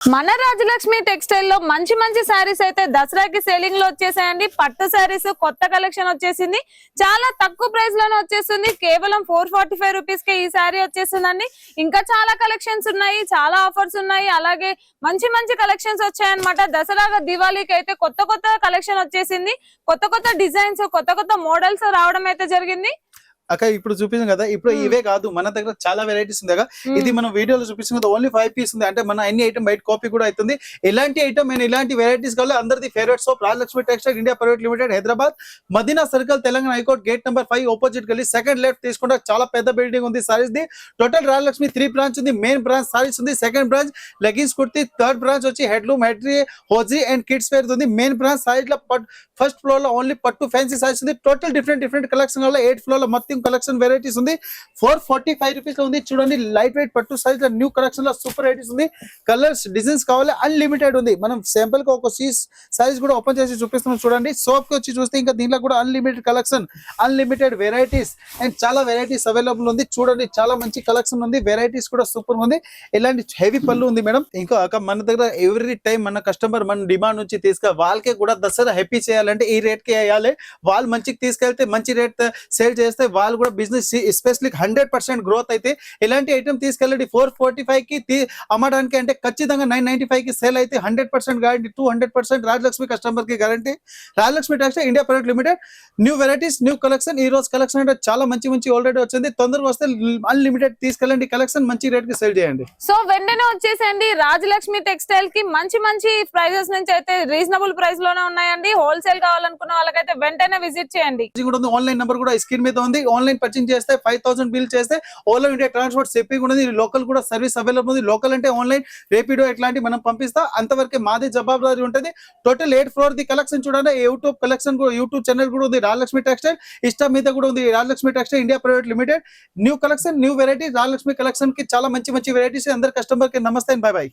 మన రాజలక్ష్మి టెక్స్టైల్ లో మంచి మంచి సారీస్ అయితే దసరాకి సేలింగ్ లో వచ్చేసాయండి. పట్టు సారీస్ కొత్త కలెక్షన్ వచ్చేసింది. చాలా తక్కువ ప్రైస్ లోనే వచ్చేస్తుంది. కేవలం 445 రూపీస్ కే ఈ సారీ వచ్చేసిందండి. ఇంకా చాలా కలెక్షన్స్ ఉన్నాయి, చాలా ఆఫర్స్ ఉన్నాయి. అలాగే మంచి మంచి కలెక్షన్స్ వచ్చాయన్నమాట. దసరా దివాళీకి అయితే కొత్త కొత్త కలెక్షన్ వచ్చేసింది. కొత్త కొత్త డిజైన్స్, కొత్త కొత్త మోడల్స్ రావడం అయితే జరిగింది. అక్క ఇప్పుడు చూపించాం కదా, ఇప్పుడు ఇవే కాదు, మన దగ్గర చాలా వెరైటీస్ ఉంది కదా. ఇది మనం వీడియోలో చూపిస్తాం కదా, ఓన్లీ 5 పీస్ ఉంది. అంటే మన అన్ని ఐటమ్ బయట కాపీ కూడా అవుతుంది. ఇలాంటి ఐటమ్ నేను ఇలాంటి వెరైటీస్ కావాలి. అందరిది favourite shop Rajalakshmi textile India private limited, Hyderabad Madina circle, Telangana high court gate number 5 opposite గల్లీ, సెకండ్ లెఫ్ట్ తీసుకుంటే చాలా పెద్ద బిల్డింగ్ ఉంది. Saris the total Rajalakshmi 3 branch ఉంది. మెయిన్ బ్రాంచ్ సారీస్ ఉంది, second branch leggings kurti, third branch వచ్చి హెడ్లూమ్, హెడ్రీ, హోజీ అండ్ కిడ్స్ వేర్ ఉంది. మెయిన్ బ్రాంచ్ సారీస్ లో ఫస్ట్ ఫ్లోర్ లో ఓన్లీ పట్టు ఫ్యాన్సీ సారీస్ ఉంది. టోటల్ డిఫరెంట్ కలెక్షన్ వల్ల 8th ఫ్లోర్ లో మొత్తం కలెక్షన్ వెరైటీస్ ఉంది. 445 రూపీస్ లో ఉంది. చూడండి, లైట్ వెయిట్ పట్టు సారీస్ న్యూ కలెక్షన్ లో సూపర్ వెరైటీస్ ఉంది. కలర్స్ డిజైన్స్ కావాలి, అన్లిమిటెడ్ ఉంది. మనం శాంపుల్ కి ఒక సారీస్ కూడా ఓపెన్ చేసి చూపిస్తున్నాం. చూడండి, షాప్ కి వచ్చి చూస్తే ఇంకా దీంట్లో కూడా unlimited collection, unlimited varieties and చాలా వెరైటీస్ అవైలబుల్ ఉంది. చూడండి, చాలా మంచి కలెక్షన్ ఉంది. వెరైటీస్ కూడా సూపర్ ఉంది. ఇలాంటి హెవీ పళ్ళు ఉంది మేడం. ఇంకా మన దగ్గర ఎవ్రీ టైం మన కస్టమర్ మన డిమాండ్ నుంచి వాళ్ళకే కూడా దసరా హ్యాపీ చేయాలంటే ఈ రేట్ కి వేయాలి. వాళ్ళు మంచికి తీసుకెళ్తే మంచి రేట్ సేల్ చేస్తే వాళ్ళు కూడా బిజినెస్ ఎస్పెషల్లీ 100% గ్రోత్ అయితే ఇలాంటి ఐటమ్ తీసుకెళ్ళండి. 445 కి అమ్మడానికి అంటే ఖచ్చితంగా 995 కి సేల్ అయితే 100% గ్యారంటీ, 200% రాజలక్ష్మి కస్టమర్ కి guarantee. Rajalakshmi textile India private limited, new varieties, new collection. ఈ రోజు కలెక్షన్ అంటే చాలా మంచి ఆల్రెడీ వచ్చింది. తొందరగా వస్తే అన్లిమిటెడ్ తీసుకెళ్ళండి. కలెక్షన్ మంచి రేట్ కి సేల్ చేయండి. సో వెంటనే వచ్చేసండి రాజలక్ష్మి టెక్స్టైల్ కి మంచి ప్రైజెస్ నుంచి అయితే రీజనబుల్ ప్రైస్ లోనే ఉన్నాయండి. హోల్సేల్ కావాలనుకున్న వాళ్ళకైతే వెంటనే విజిట్ చేయండి. ఆన్లైన్ నెంబర్ కూడా స్క్రీన్ మీద ఉంది. ఆన్లైన్ పర్చేజ్ చేస్తే 5000 బిల్ చేస్తే ఆల్ ఓవర్ ఇండియా ట్రాన్స్పోర్ట్ సేఫ్గా ఉంది. లోకల్ కూడా సర్వీస్ అవైలబుల్ ఉంది. లోకల్ అంటే ఆన్లైన్ రేపిడో ఇట్లాంటి మనం పంపిస్తా, అంతవరకే మాది జవాబారి ఉంటుంది. Total 8th floor the collection చూడండి. యూట్యూబ్ కలెక్షన్ కూడా, యూట్యూబ్ ఛానల్ కూడా ఉంది రాజలక్ష్మి టెక్స్టైల్. ఇన్స్టా మీద కూడా ఉంది Rajalakshmi textile India private limited. New collection, new variety Rajalakshmi collection కి చాలా మంచి వెరైటీస్. అందరు కస్టమర్ కి నమస్తే, బై బై.